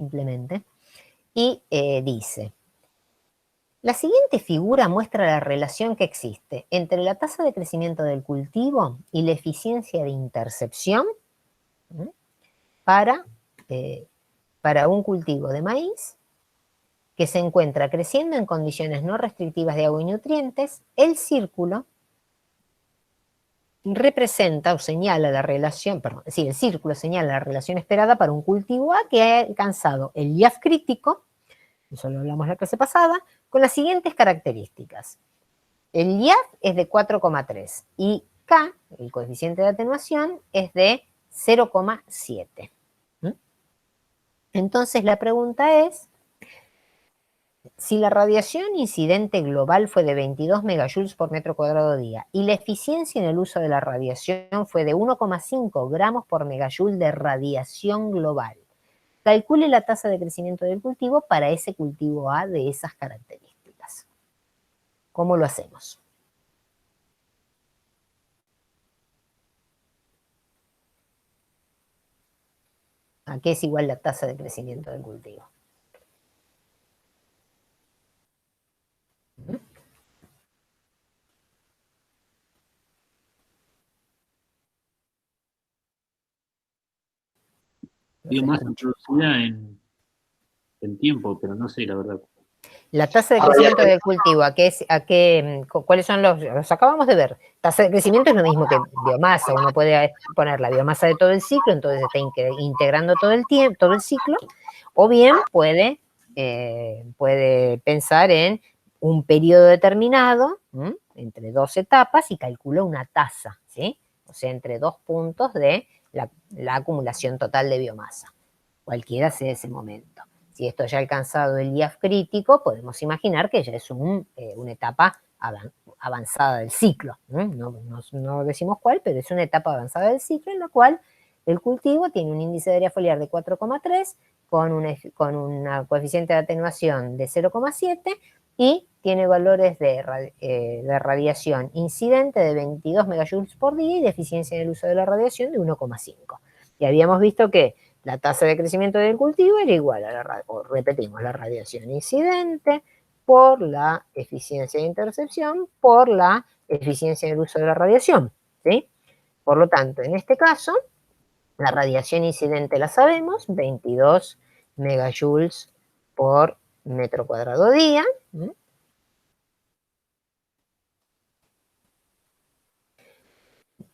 simplemente, y dice: la siguiente figura muestra la relación que existe entre la tasa de crecimiento del cultivo y la eficiencia de intercepción para un cultivo de maíz que se encuentra creciendo en condiciones no restrictivas de agua y nutrientes. El círculo representa o señala la relación, el círculo señala la relación esperada para un cultivo A que ha alcanzado el IAF crítico, eso lo hablamos la clase pasada, con las siguientes características. El IAF es de 4,3 y K, el coeficiente de atenuación, es de 0,7. Entonces la pregunta es: si la radiación incidente global fue de 22 megajoules por metro cuadrado día y la eficiencia en el uso de la radiación fue de 1,5 gramos por megajoule de radiación global, calcule la tasa de crecimiento del cultivo para ese cultivo A de esas características. ¿Cómo lo hacemos? ¿A qué es igual la tasa de crecimiento del cultivo? Biomasa introducida en tiempo, pero no sé la verdad. La tasa de crecimiento del cultivo, ¿cuáles son los acabamos de ver? Tasa de crecimiento es lo mismo que biomasa. Uno puede poner la biomasa de todo el ciclo, entonces está integrando todo el tiempo, todo el ciclo, o bien puede pensar en un periodo determinado, entre dos etapas, y calcula una tasa, ¿sí? O sea, entre 2 puntos de la acumulación total de biomasa. Cualquiera sea ese momento. Si esto ya ha alcanzado el IAF crítico, podemos imaginar que ya es una etapa avanzada del ciclo. No decimos cuál, pero es una etapa avanzada del ciclo en la cual el cultivo tiene un índice de área foliar de 4,3 con una coeficiente de atenuación de 0,7 y tiene valores de radiación incidente de 22 megajoules por día y de eficiencia en el uso de la radiación de 1,5. Y habíamos visto que la tasa de crecimiento del cultivo era igual a la radiación incidente por la eficiencia de intercepción por la eficiencia en el uso de la radiación, ¿sí? Por lo tanto, en este caso, la radiación incidente la sabemos, 22 megajoules por metro cuadrado día.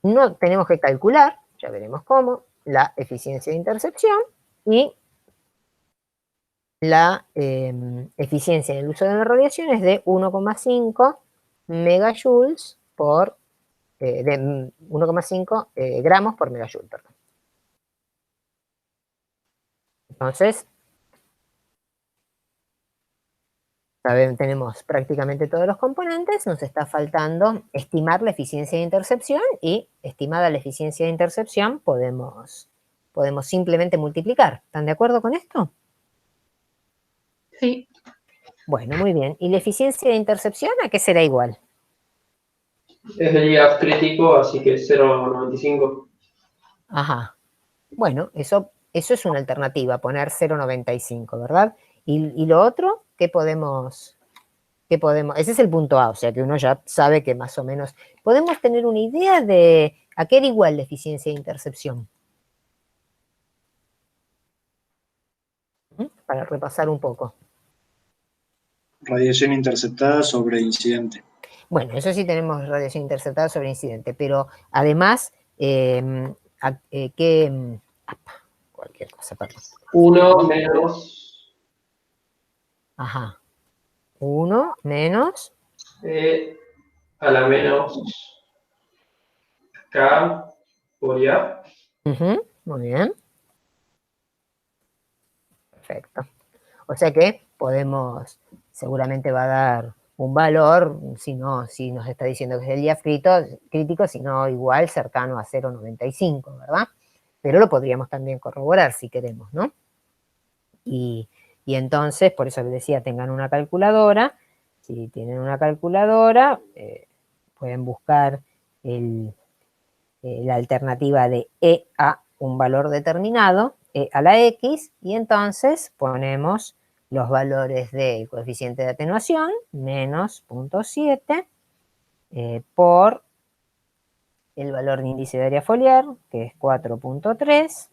No tenemos que calcular, ya veremos cómo, la eficiencia de intercepción y la eficiencia en el uso de la radiación es de 1,5 megajoules por, de 1,5 gramos por megajoule, perdón. Entonces, tenemos prácticamente todos los componentes, nos está faltando estimar la eficiencia de intercepción y, estimada la eficiencia de intercepción, podemos simplemente multiplicar. ¿Están de acuerdo con esto? Sí. Bueno, muy bien. ¿Y la eficiencia de intercepción a qué será igual? Es el IAF crítico, así que 0,95. Ajá. Bueno, eso es una alternativa, poner 0,95, ¿verdad? ¿Y lo otro? ¿Qué podemos? Ese es el punto A, o sea que uno ya sabe que más o menos podemos tener una idea de a qué era igual la eficiencia de intercepción. Para repasar un poco. Radiación interceptada sobre incidente. Bueno, eso sí tenemos radiación interceptada sobre incidente, pero además, cualquier cosa, perdón. 1 menos... Ajá. 1 menos... a la menos K por IA. Muy bien. Perfecto. O sea que seguramente va a dar un valor, si nos está diciendo que es el IAF crítico, sino igual cercano a 0,95, ¿verdad? Pero lo podríamos también corroborar si queremos, ¿no? Y entonces, por eso les decía, tengan una calculadora. Si tienen una calculadora, pueden buscar la alternativa de E a un valor determinado. a la X, y entonces ponemos los valores del coeficiente de atenuación, menos 0.7, por el valor de índice de área foliar, que es 4.3,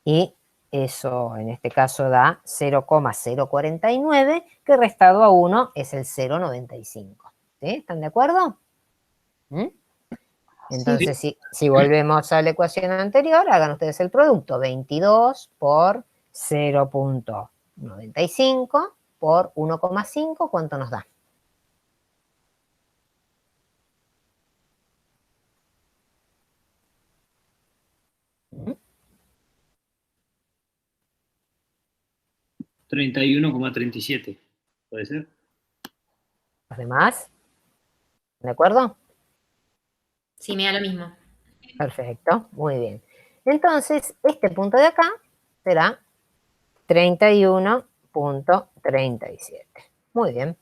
y eso en este caso da 0,049, que restado a 1 es el 0,95. ¿Sí? ¿Están de acuerdo? ¿Mm? Entonces, si volvemos a la ecuación anterior, hagan ustedes el producto. 22 por 0.95 por 1,5, ¿cuánto nos da? ¿Mm? 31,37. ¿Puede ser? ¿Los demás? ¿De acuerdo? Sí, me da lo mismo. Perfecto, muy bien. Entonces, este punto de acá será 31.37. Muy bien.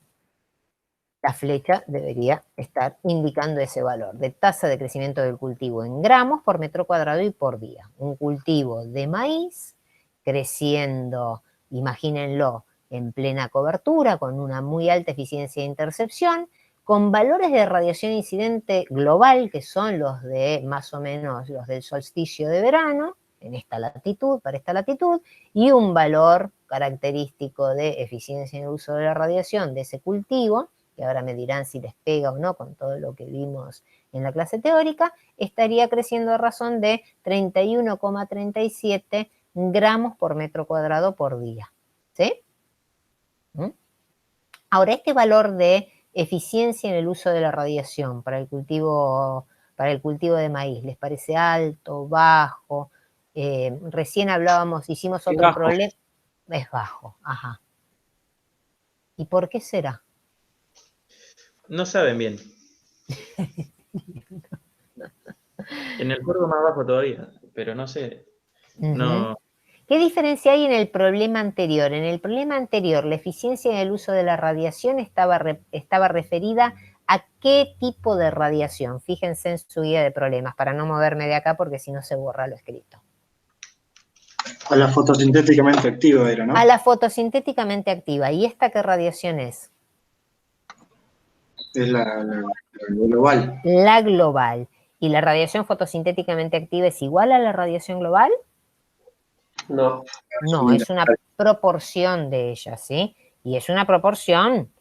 La flecha debería estar indicando ese valor de tasa de crecimiento del cultivo en gramos por metro cuadrado y por día. Un cultivo de maíz creciendo, imagínenlo, en plena cobertura, con una muy alta eficiencia de intercepción, con valores de radiación incidente global, que son los de más o menos los del solsticio de verano, en esta latitud, para esta latitud, y un valor característico de eficiencia en el uso de la radiación de ese cultivo, que ahora me dirán si les pega o no con todo lo que vimos en la clase teórica, estaría creciendo a razón de 31,37 gramos por metro cuadrado por día. ¿Sí? Ahora, este valor de eficiencia en el uso de la radiación para el cultivo de maíz, ¿les parece alto, bajo? Recién hablábamos, hicimos otro problema. Es bajo, ajá. ¿Y por qué será? No saben bien. En el curvo más bajo todavía, pero no sé. No. ¿Qué diferencia hay en el problema anterior? En el problema anterior, la eficiencia en el uso de la radiación estaba referida a qué tipo de radiación. Fíjense en su guía de problemas, para no moverme de acá porque si no se borra lo escrito. A la fotosintéticamente activa era, ¿no? A la fotosintéticamente activa. ¿Y esta qué radiación es? Es la global. La global. ¿Y la radiación fotosintéticamente activa es igual a la radiación global? No. No, es una proporción de ella, ¿sí? Y es una proporción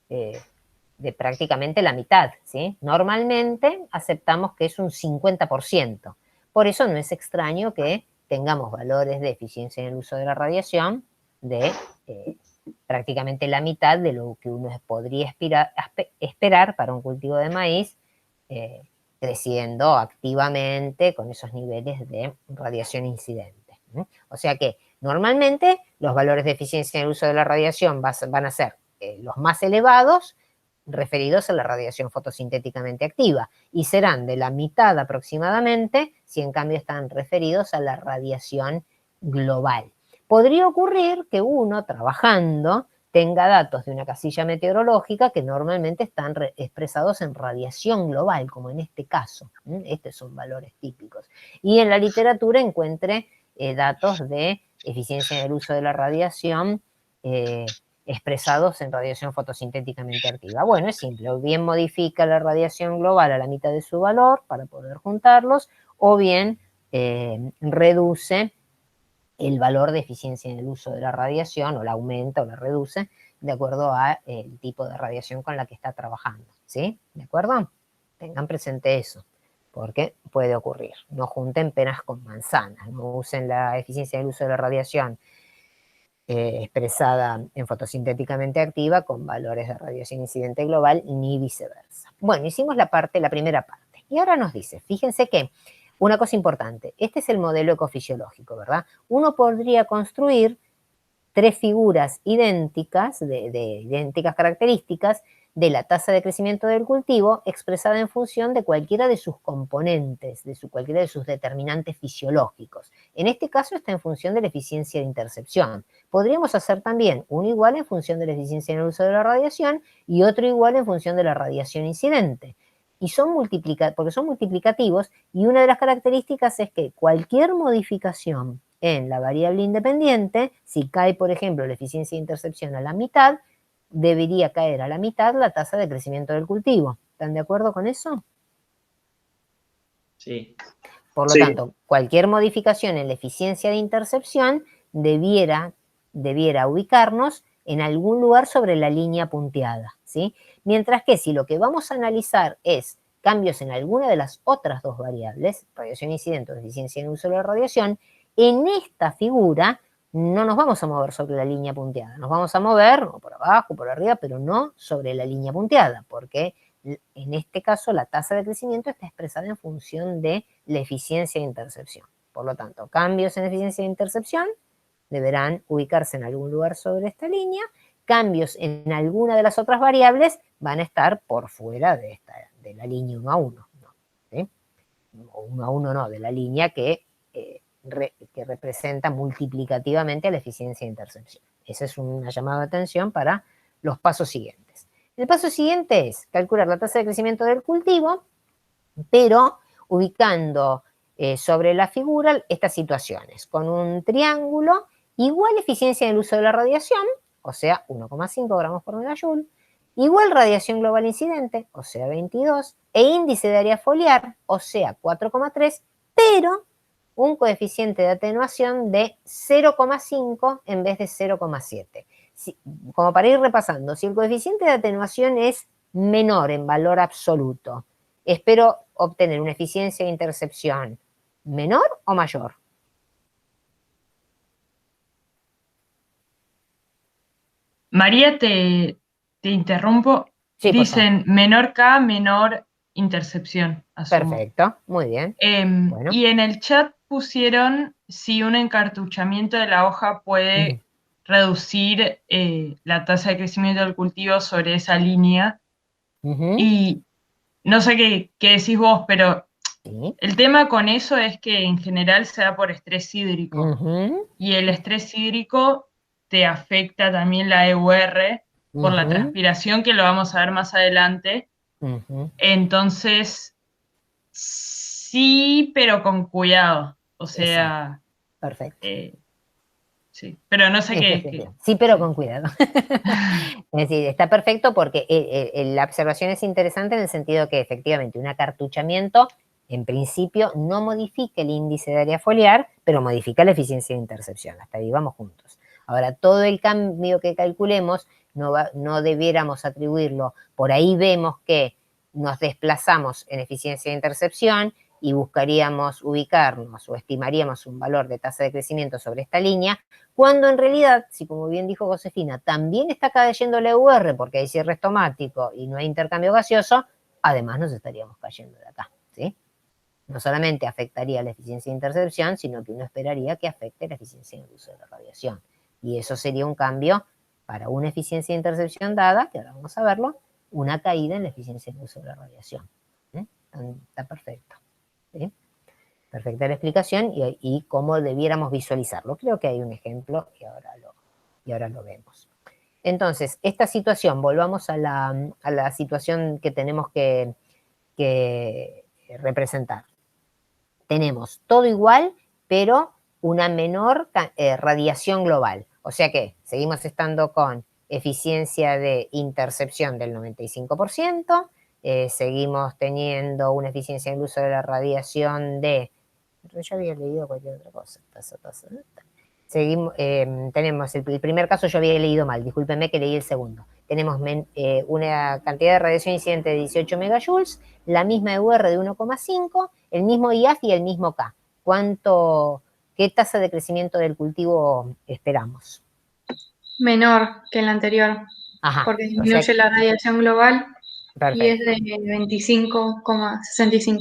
de prácticamente la mitad, ¿sí? Normalmente aceptamos que es un 50%. Por eso no es extraño que tengamos valores de eficiencia en el uso de la radiación de prácticamente la mitad de lo que uno podría esperar para un cultivo de maíz creciendo activamente con esos niveles de radiación incidente. O sea que normalmente los valores de eficiencia en el uso de la radiación van a ser los más elevados referidos a la radiación fotosintéticamente activa y serán de la mitad aproximadamente si en cambio están referidos a la radiación global. Podría ocurrir que uno trabajando tenga datos de una casilla meteorológica que normalmente están expresados en radiación global, como en este caso. Estos son valores típicos. Y en la literatura encuentre datos de eficiencia en el uso de la radiación expresados en radiación fotosintéticamente activa. Bueno, es simple, o bien modifica la radiación global a la mitad de su valor para poder juntarlos, o bien reduce el valor de eficiencia en el uso de la radiación, o la aumenta o la reduce, de acuerdo al tipo de radiación con la que está trabajando. ¿Sí? ¿De acuerdo? Tengan presente eso, porque puede ocurrir. No junten peras con manzanas, no usen la eficiencia del uso de la radiación expresada en fotosintéticamente activa con valores de radiación incidente global, ni viceversa. Bueno, hicimos la primera parte. Y ahora nos dice, fíjense que una cosa importante, este es el modelo ecofisiológico, ¿verdad? Uno podría construir tres figuras idénticas, de idénticas características, de la tasa de crecimiento del cultivo expresada en función de cualquiera de sus componentes, cualquiera de sus determinantes fisiológicos. En este caso está en función de la eficiencia de intercepción. Podríamos hacer también uno igual en función de la eficiencia en el uso de la radiación y otro igual en función de la radiación incidente. y porque son multiplicativos, y una de las características es que cualquier modificación en la variable independiente, si cae, por ejemplo, la eficiencia de intercepción a la mitad, debería caer a la mitad la tasa de crecimiento del cultivo. ¿Están de acuerdo con eso? Sí. Por lo Sí. tanto, cualquier modificación en la eficiencia de intercepción debiera ubicarnos en algún lugar sobre la línea punteada, ¿sí? Mientras que si lo que vamos a analizar es cambios en alguna de las otras dos variables, radiación incidente o eficiencia en uso de la radiación, en esta figura no nos vamos a mover sobre la línea punteada, nos vamos a mover o por abajo, por arriba, pero no sobre la línea punteada, porque en este caso la tasa de crecimiento está expresada en función de la eficiencia de intercepción. Por lo tanto, cambios en eficiencia de intercepción deberán ubicarse en algún lugar sobre esta línea, cambios en alguna de las otras variables van a estar por fuera de la línea 1 a 1, ¿no? ¿Sí? O 1 a 1 no, de la línea que representa multiplicativamente la eficiencia de intercepción. Esa es una llamada de atención para los pasos siguientes. El paso siguiente es calcular la tasa de crecimiento del cultivo, pero ubicando sobre la figura estas situaciones, con un triángulo igual eficiencia en el uso de la radiación, o sea, 1,5 gramos por megajoule, igual radiación global incidente, o sea, 22, e índice de área foliar, o sea, 4,3, pero un coeficiente de atenuación de 0,5 en vez de 0,7. Como para ir repasando, si el coeficiente de atenuación es menor en valor absoluto, espero obtener una eficiencia de intercepción menor o mayor. María, te interrumpo. Sí, por Dicen menor K, menor intercepción, asumo. Perfecto, muy bien. Bueno. Y en el chat pusieron si un encartuchamiento de la hoja puede reducir la tasa de crecimiento del cultivo sobre esa línea. Y no sé qué decís vos, pero Sí. el tema con eso es que en general se da por estrés hídrico. Y el estrés hídrico te afecta también la EUR por la transpiración, que lo vamos a ver más adelante. Entonces, sí, pero con cuidado. O sea, perfecto. Sí, pero no sé qué. Sí, pero con cuidado. Es decir, está perfecto porque la observación es interesante en el sentido que efectivamente un acartuchamiento en principio no modifica el índice de área foliar, pero modifica la eficiencia de intercepción. Hasta ahí vamos juntos. Ahora, todo el cambio que calculemos no debiéramos atribuirlo. Por ahí vemos que nos desplazamos en eficiencia de intercepción y buscaríamos ubicarnos o estimaríamos un valor de tasa de crecimiento sobre esta línea, cuando en realidad, si como bien dijo Josefina, también está cayendo la EUR porque hay cierre estomático y no hay intercambio gaseoso, además nos estaríamos cayendo de acá, ¿sí? No solamente afectaría la eficiencia de intercepción, sino que uno esperaría que afecte la eficiencia en el uso de la radiación. Y eso sería un cambio para una eficiencia de intercepción dada, que ahora vamos a verlo, una caída en la eficiencia en el uso de la radiación. Está perfecto. ¿Sí? Perfecta la explicación y cómo debiéramos visualizarlo. Creo que hay un ejemplo y ahora lo vemos. Entonces, esta situación, volvamos a la situación que tenemos que representar. Tenemos todo igual, pero una menor radiación global. O sea que seguimos estando con eficiencia de intercepción del 95%, seguimos teniendo una eficiencia en el uso de la radiación de... Yo había leído cualquier otra cosa. Seguimos, tenemos el primer caso, yo había leído mal, discúlpenme que leí el segundo. Tenemos una cantidad de radiación incidente de 18 megajoules, la misma EUR de 1,5, el mismo IAF y el mismo K. ¿Qué tasa de crecimiento del cultivo esperamos? Menor que el anterior, porque disminuye la radiación global. Perfecto. Y es de 25,65.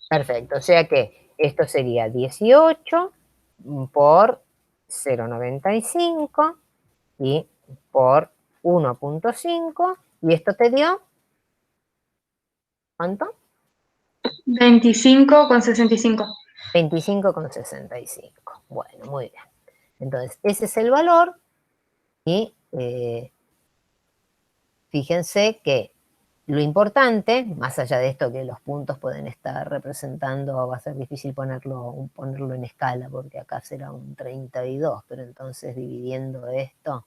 Perfecto, o sea que esto sería 18 por 0,95 y por 1,5, y esto te dio, ¿cuánto? 25,65. 25,65. Bueno, muy bien. Entonces, ese es el valor y fíjense que lo importante, más allá de esto que los puntos pueden estar representando, va a ser difícil ponerlo en escala, porque acá será un 32, pero entonces dividiendo esto,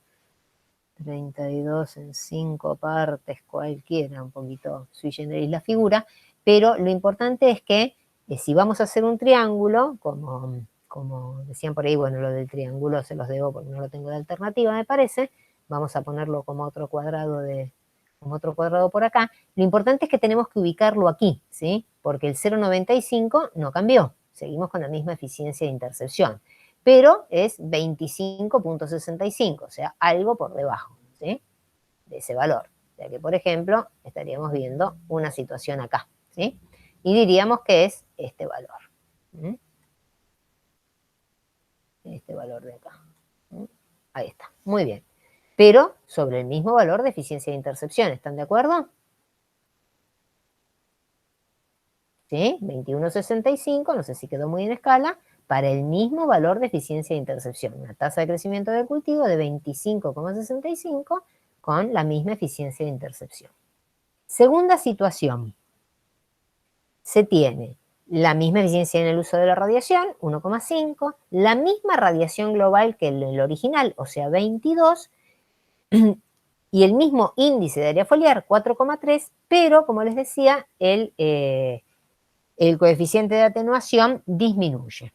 32 en 5 partes, cualquiera, un poquito sui generis la figura, pero lo importante es que si vamos a hacer un triángulo, como decían por ahí, bueno, lo del triángulo se los debo porque no lo tengo de alternativa, me parece, vamos a ponerlo como otro cuadrado por acá. Lo importante es que tenemos que ubicarlo aquí, ¿sí? Porque el 0,95 no cambió, seguimos con la misma eficiencia de intercepción, pero es 25.65, o sea, algo por debajo, ¿sí? De ese valor. O sea que, por ejemplo, estaríamos viendo una situación acá, ¿sí? Y diríamos que es este valor. ¿Mm? Este valor de acá. ¿Mm? Ahí está, muy bien. Pero sobre el mismo valor de eficiencia de intercepción, ¿están de acuerdo? ¿Sí? 21,65, no sé si quedó muy en escala, para el mismo valor de eficiencia de intercepción. Una tasa de crecimiento del cultivo de 25,65 con la misma eficiencia de intercepción. Segunda situación. Se tiene la misma eficiencia en el uso de la radiación, 1,5, la misma radiación global que el original, o sea, 22, y el mismo índice de área foliar, 4,3, pero, como les decía, el coeficiente de atenuación disminuye.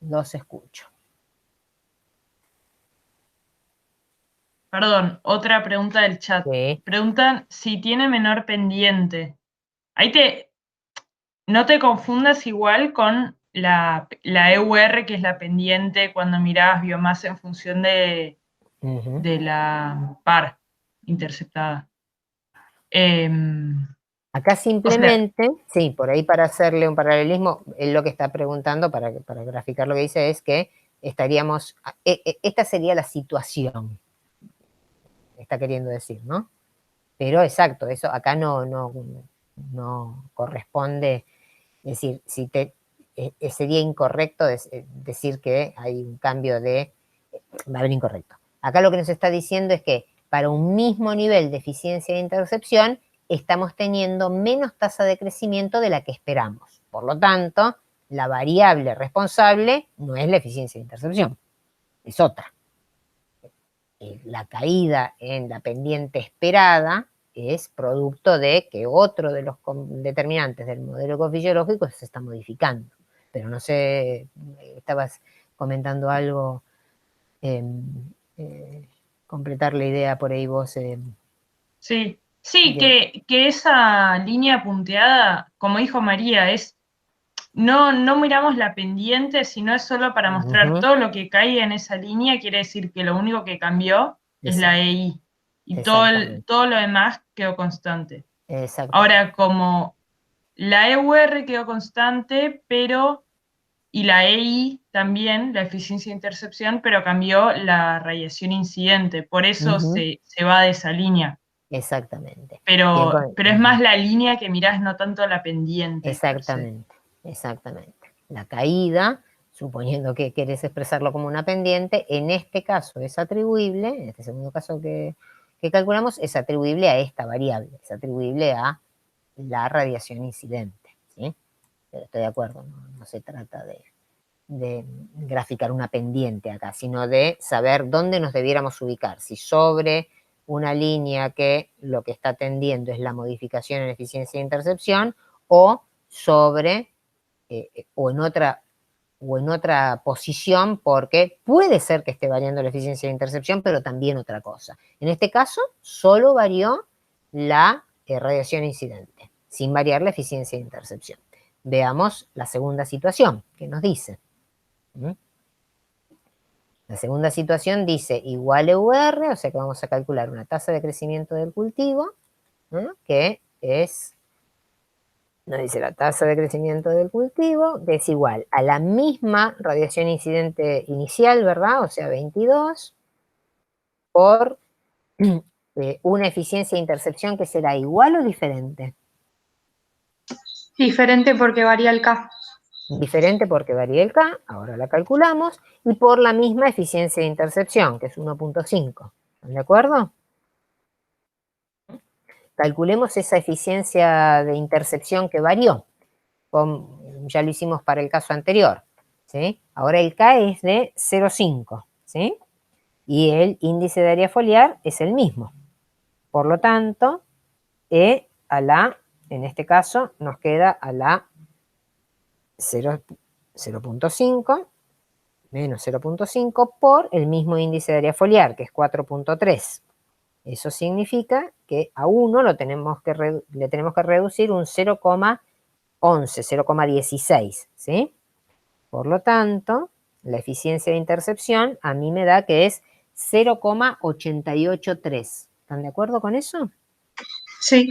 Los escucho. Perdón, otra pregunta del chat. Sí. Preguntan si tiene menor pendiente. Ahí no te confundas igual con la EUR, que es la pendiente cuando mirabas biomasa en función de la par interceptada. Acá simplemente, sí, por ahí para hacerle un paralelismo, él lo que está preguntando, para graficar lo que dice, es que estaríamos, esta sería la situación, está queriendo decir, ¿no? Pero exacto, eso acá no corresponde, es decir, sería incorrecto decir que hay un cambio va a haber incorrecto. Acá lo que nos está diciendo es que para un mismo nivel de eficiencia de intercepción estamos teniendo menos tasa de crecimiento de la que esperamos. Por lo tanto, la variable responsable no es la eficiencia de intercepción, es otra. La caída en la pendiente esperada es producto de que otro de los determinantes del modelo ecofisiológico se está modificando. Pero no sé, estabas comentando algo, completar la idea por ahí vos. Sí, que esa línea punteada, como dijo María, no miramos la pendiente, sino es solo para mostrar todo lo que cae en esa línea, quiere decir que lo único que cambió es la EI. Y todo lo demás quedó constante. Ahora, como la EUR quedó constante, y la EI también, la eficiencia de intercepción, pero cambió la radiación incidente. Por eso se va de esa línea. Exactamente. Pero es más la línea que mirás, no tanto la pendiente. Exactamente. La caída, suponiendo que querés expresarlo como una pendiente, en este caso es atribuible, en este segundo caso que calculamos, es atribuible a esta variable, es atribuible a la radiación incidente, ¿sí? Pero estoy de acuerdo, no se trata de graficar una pendiente acá, sino de saber dónde nos debiéramos ubicar, si sobre una línea que lo que está tendiendo es la modificación en eficiencia de intercepción, o sobre, o en otra posición, porque puede ser que esté variando la eficiencia de intercepción, pero también otra cosa. En este caso, solo varió la radiación incidente, sin variar la eficiencia de intercepción. Veamos la segunda situación, que nos dice. La segunda situación dice igual EUR, o sea que vamos a calcular una tasa de crecimiento del cultivo, ¿no? Que es, nos dice la tasa de crecimiento del cultivo, que es igual a la misma radiación incidente inicial, ¿verdad? O sea, 22, por una eficiencia de intercepción que será igual o diferente. Diferente porque varía el K. Diferente porque varía el K, ahora la calculamos, y por la misma eficiencia de intercepción, que es 1.5. ¿Están de acuerdo? calculemos esa eficiencia de intercepción que varió. Ya lo hicimos para el caso anterior, ¿sí? Ahora el K es de 0,5, ¿sí? Y el índice de área foliar es el mismo. Por lo tanto, E a la, en este caso, nos queda a la 0,5 menos 0,5 por el mismo índice de área foliar, que es 4,3. Eso significa que a 1 le tenemos que reducir un 0,11, 0,16, ¿sí? Por lo tanto, la eficiencia de intercepción a mí me da que es 0,883. ¿Están de acuerdo con eso? Sí.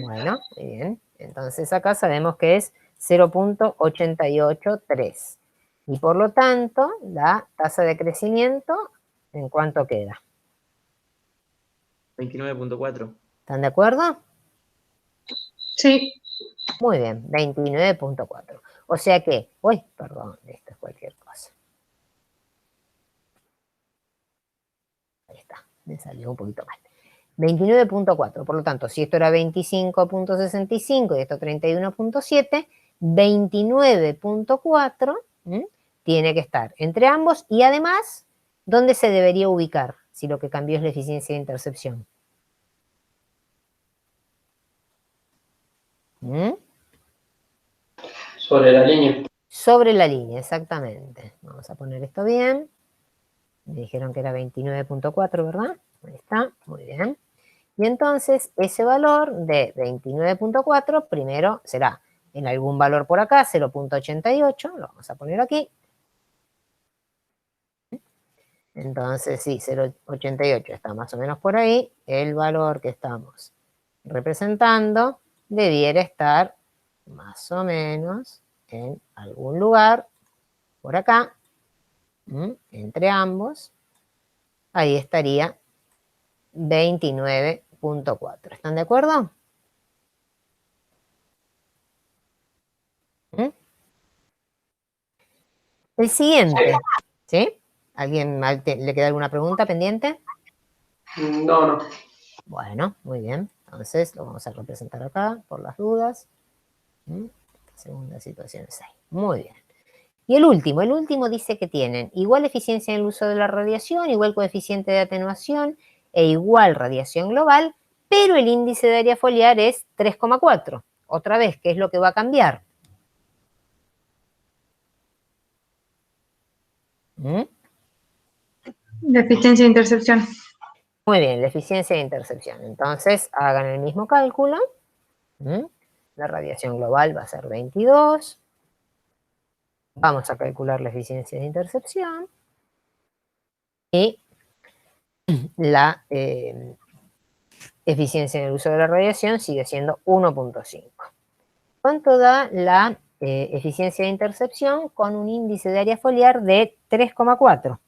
Bueno, muy bien. Entonces acá sabemos que es 0,883. Y por lo tanto, la tasa de crecimiento, ¿en cuánto queda? 29.4. ¿Están de acuerdo? Sí. Muy bien, 29.4. O sea que, uy, perdón, esto es cualquier cosa. Ahí está, me salió un poquito mal. 29.4, por lo tanto, si esto era 25.65 y esto 31.7, 29.4 tiene que estar entre ambos y además, ¿dónde se debería ubicar si lo que cambió es la eficiencia de intercepción? Sobre la línea. Sobre la línea, exactamente. Vamos a poner esto bien. Me dijeron que era 29.4, ¿verdad? Ahí está, muy bien. Y entonces ese valor de 29.4 primero será en algún valor por acá, 0.88, lo vamos a poner aquí. Entonces sí, 0.88 está más o menos por ahí. El valor que estamos representando debiera estar más o menos en algún lugar por acá, entre ambos. Ahí estaría 29.4. ¿Están de acuerdo? El siguiente, ¿sí? ¿Alguien le queda alguna pregunta pendiente? No, no. Bueno, muy bien. Entonces lo vamos a representar acá por las dudas. Segunda situación es 6. Muy bien. Y el último dice que tienen igual eficiencia en el uso de la radiación, igual coeficiente de atenuación e igual radiación global, pero el índice de área foliar es 3,4. Otra vez, ¿qué es lo que va a cambiar? La eficiencia de intercepción. Muy bien, la eficiencia de intercepción. Entonces, hagan el mismo cálculo. La radiación global va a ser 22. Vamos a calcular la eficiencia de intercepción. Y la eficiencia en el uso de la radiación sigue siendo 1.5. ¿Cuánto da la eficiencia de intercepción con un índice de área foliar de 3,4?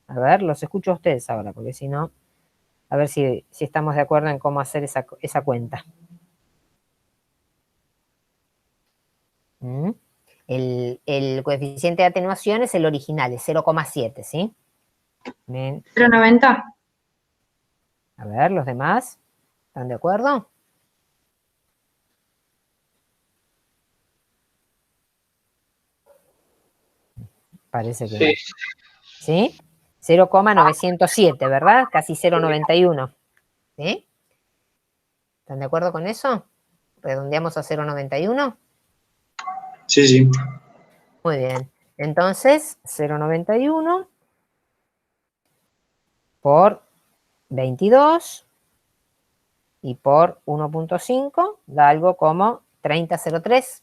A ver, los escucho a ustedes ahora, porque si no, a ver si estamos de acuerdo en cómo hacer esa cuenta. El coeficiente de atenuación es el original, es 0,7, ¿sí? Bien. 0,90. A ver, los demás, ¿están de acuerdo? Parece que Sí. ¿sí? 0,907, ¿verdad? Casi 0,91. ¿Sí? ¿Están de acuerdo con eso? ¿Redondeamos a 0,91? Sí, sí. Muy bien. Entonces, 0,91 por 22 y por 1.5 da algo como 30,03.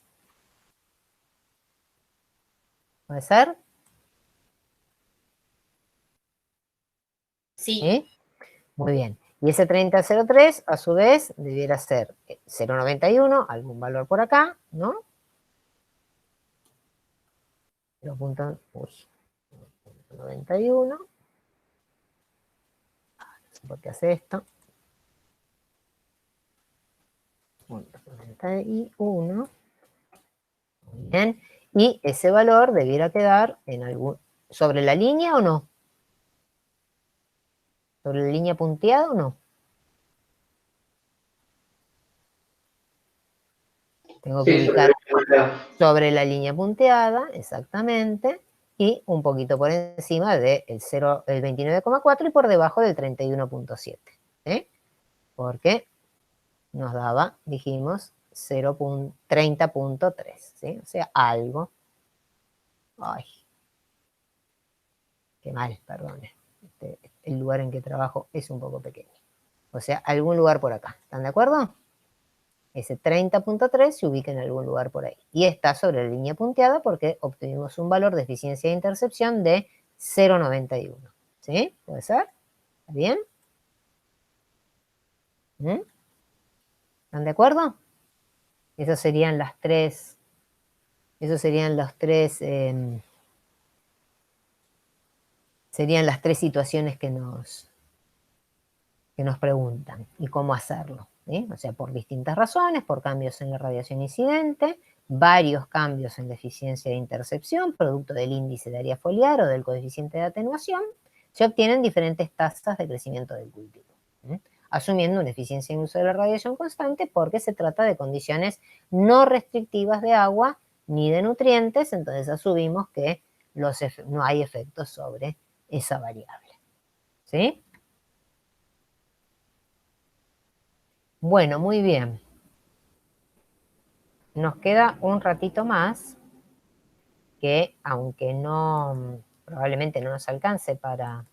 ¿Puede ser? Sí. Muy bien. Y ese 30,03, a su vez, debiera ser 0,91, algún valor por acá, ¿no? 0.91. No sé por qué hace esto. 91. Muy bien. Y ese valor debiera quedar sobre la línea o no. ¿Sobre la línea punteada o no? Tengo que ubicar sobre la línea punteada, exactamente, y un poquito por encima del 29,4 y por debajo del 31,7. ¿Sí? Porque nos daba, dijimos, 30,3. ¿Sí? O sea, algo. Ay. Qué mal, perdone. El lugar en que trabajo es un poco pequeño. O sea, algún lugar por acá. ¿Están de acuerdo? Ese 30,3 se ubica en algún lugar por ahí. Y está sobre la línea punteada porque obtuvimos un valor de eficiencia de intercepción de 0,91. ¿Sí? ¿Puede ser? ¿Está bien? ¿Están de acuerdo? Esas serían las tres. Serían las tres situaciones que nos preguntan y cómo hacerlo. ¿Sí? O sea, por distintas razones, por cambios en la radiación incidente, varios cambios en la eficiencia de intercepción, producto del índice de área foliar o del coeficiente de atenuación, se obtienen diferentes tasas de crecimiento del cultivo, asumiendo una eficiencia en uso de la radiación constante porque se trata de condiciones no restrictivas de agua ni de nutrientes, entonces asumimos que no hay efectos sobre esa variable. ¿Sí? Bueno, muy bien. Nos queda un ratito más que, aunque probablemente no nos alcance para